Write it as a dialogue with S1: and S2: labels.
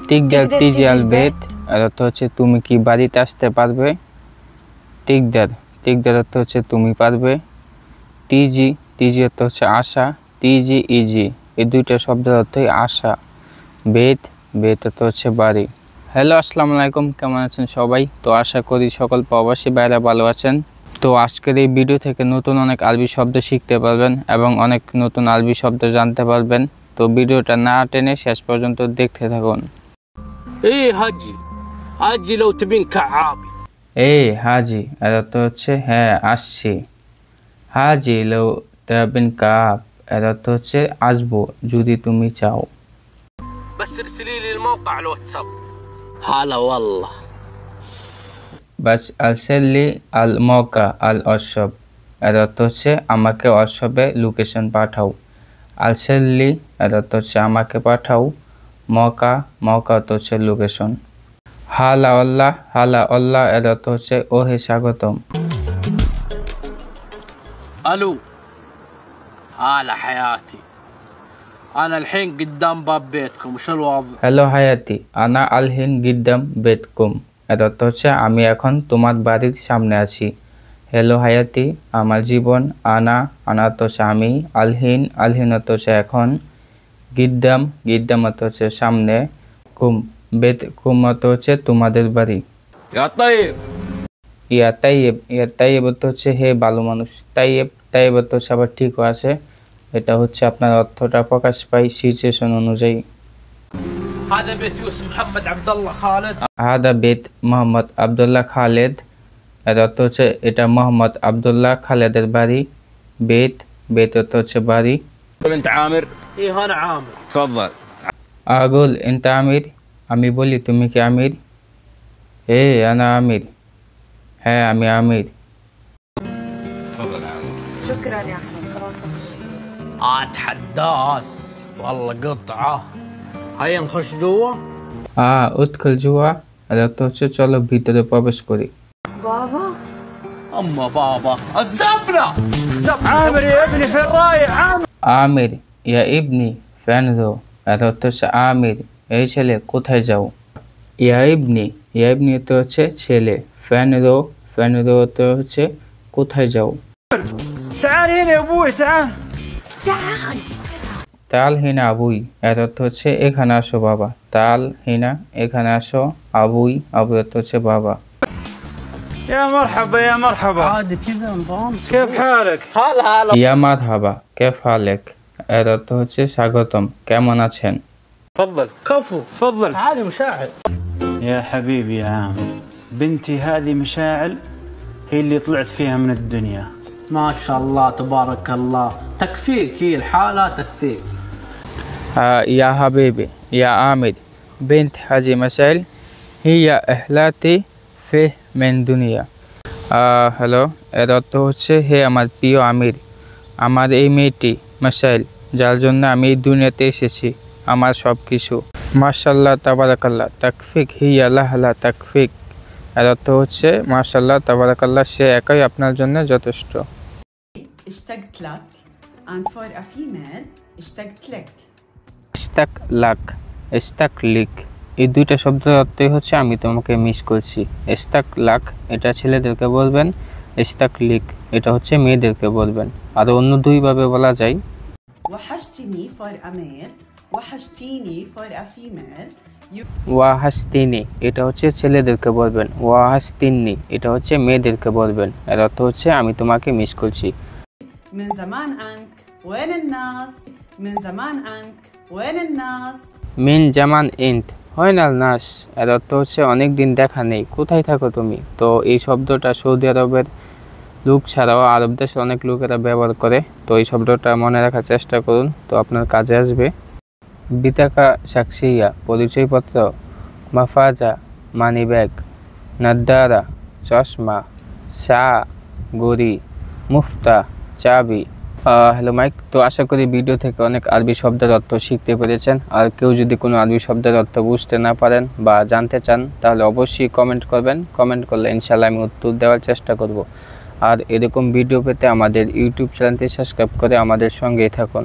S1: تقدر تيجي البيت এর অর্থ হচ্ছে তুমি কি বাড়িতে আসতে পারবে। تقدر অর্থ হচ্ছে তুমি পারবে। তিজি অর্থ হচ্ছে আসা। তিজি ইজি এই দুইটা শব্দের অর্থই আসা। বেত অর্থ হচ্ছে বাড়ি। হ্যালো আসসালামু আলাইকুম, কেমন আছেন সবাই? তো আশা করি সকল প্রবাসী ভাইরা ভালো আছেন। তো আজকের এই ভিডিও থেকে নতুন অনেক আরবি শব্দ শিখতে পারবেন এবং অনেক নতুন আরবি শব্দ জানতে পারবেন। তো ভিডিওটা না টেনে শেষ পর্যন্ত দেখতে থাকুন।
S2: হাজি لو تبين كعابي
S1: হাজি এর অর্থ হচ্ছে হ্যাঁ আসছি। হাজি লও তাবিন কাব এর অর্থ হচ্ছে আসবো যদি তুমি চাও।
S2: بس ارسلي لي الموقع على الواتساب هلا والله
S1: বাস আরসেলি আল মৌকা আল অর্শব এর অর্থ হচ্ছে আমাকে অর্শবে লোকেশন পাঠাও। আরসেলি এর অর্থ হচ্ছে আমাকে পাঠাও। মৌকা অর্থ হচ্ছে লোকেশন। হালা আল্লাহ এর অর্থ হচ্ছে ওহে স্বাগতম।
S2: الو هلا حياتي انا الحين قدام باب بيتكم وش الوضع؟
S1: হ্যালো হায়াতি আনা আলহিন গিদ্দাম বেতকুম এর অর্থ হচ্ছে আমি এখন তোমার বাড়ির সামনে আছি। হ্যালো হায়াতি আমার জীবন। আনা অর্থ হচ্ছে আমি। আলহিন অর্থ হচ্ছে এখন। গিদ্দাম অর্থ হচ্ছে সামনে। কুম অর্থ হচ্ছে তোমাদের বাড়ি। ইয়া তাইয়েব অর্থ হচ্ছে হে ভালো মানুষ। তাইয়েব অর্থ হচ্ছে আবার ঠিকও আছে। এটা হচ্ছে আপনার অর্থটা প্রকাশ পায় সিচুয়েশন অনুযায়ী।
S2: هذا بيت يوسف محمد عبد الله خالد
S1: হাদা বেত মোহাম্মদ আব্দুল্লাহ খালেদ এর অর্থ হচ্ছে এটা মোহাম্মদ আব্দুল্লাহ খালেদের বাড়ি। বেত অর্থ হচ্ছে বাড়ি।
S2: انت عامر ايه انا عامر تفضل
S1: আগুল ইনতা আমির আমি বলি তুমি কি আমির। আনা আমির হ্যাঁ আমি আমির।
S2: تفضل عامر
S3: شكرا يا احمد خلاص امشي
S2: اتحداس والله قطعه هيا نخش جوا
S1: উৎকল জুয়া এর অর্থ হচ্ছে চলো ভিতরে প্রবেশ করি।
S3: بابا
S2: اما بابا الزبنه عامر يا ابني في الرايه عامر
S1: আমির ইয়া ইবনি ফ্যানরো এর অর্থ হচ্ছে আমির এই ছেলে কোথায় যাও। ইয়া ইবনি অর্থ হচ্ছে ছেলে। ফ্যানরো অর্থ হচ্ছে কোথায় যাও।
S2: تعال هنا يا ابوي تعال
S1: তাল হিনা আবুই এর অর্থ হচ্ছে এখানে আসো বাবা। তাল হিনা এখানে আসো। আবুই অর্থ হচ্ছে বাবা।
S4: يا مرحبا
S2: عادي كذا نظام
S4: كيف حالك؟
S2: هلا
S1: ইয়া মারহাবা কেফ হালেক এর অর্থ হচ্ছে স্বাগতম কেমন আছেন।
S4: تفضل
S2: كفو
S4: تفضل
S2: تعالي مشاعر
S4: يا حبيبي يا عامر، بنتي هذه مشاعل هي اللي طلعت فيها من الدنيا.
S2: ما شاء الله تبارك الله تكفيك هي الحالة تكفيك
S1: يا حبيبي يا عامر بنت حاجي مشاعل هي أهلاتي فيه من দুনিয়া। হ্যালো এর অর্থ হচ্ছে হে আমার প্রিয় আমির, আমার এই মেয়েটি মাশাইল যার জন্য আমি এই দুনিয়াতে এসেছি আমার সব কিছু। মাশাল্লাহ তাবারাকাল্লাহ তাকফিক হিয়া লাহলা তাকফিক এর অর্থ হচ্ছে মাশাল্লাহ তাবারাকাল্লাহ সে একাই আপনার জন্য যথেষ্ট।
S5: اشتقت لك and for a female اشتقت لك.
S1: ইস্তাক leak এই দুইটা শব্দের অর্থই হচ্ছে আমি তোমাকে মিস করছি। ইস্তাক লাক এটা ছেলেদেরকে বলবেন। ইস্তাক লিক এটা হচ্ছে মেয়েদেরকে বলবেন। আর অন্য দুইভাবে বলা যায়
S5: وحشتني for a male وحشتيني for a female.
S1: ওয়াহাস্তিনি এটা হচ্ছে ছেলেদেরকে বলবেন। ওয়াহাস্তিনি এটা হচ্ছে মেয়েদেরকে বলবেন। এর অর্থ হচ্ছে আমি তোমাকে মিস করছি।
S5: من زمان عنك وين الناس من زمان عنك وين الناس.
S1: মিন জামান ইন্ত হয়নাল নাস এর অর্থ হচ্ছে অনেক দিন দেখা নেই কোথায় থাকো তুমি। তো এই শব্দটা সৌদি আরবের লোক ছাড়াও আরব দেশের অনেক লোকেরা ব্যবহার করে। তো এই শব্দটা মনে রাখার চেষ্টা করুন, তো আপনার কাজে আসবে। বিতাকা সাকসিয়া পরিচয়পত্র। মাফাজা মানি ব্যাগ। নাদ্দারা চশমা। শা গড়ি। মুফতা চাবি। হ্যালো মাইক, তো আশা করি ভিডিও থেকে অনেক আরবি শব্দের অর্থ শিখতে পেরেছেন। আর কেউ যদি কোনো আরবি শব্দের অর্থ বুঝতে না পারেন বা জানতে চান তাহলে অবশ্যই কমেন্ট করবেন। কমেন্ট করলে ইনশাআল্লাহ আমি উত্তর দেওয়ার চেষ্টা করব। আর এরকম ভিডিও পেতে আমাদের ইউটিউব চ্যানেলটি সাবস্ক্রাইব করে আমাদের সঙ্গেই থাকুন।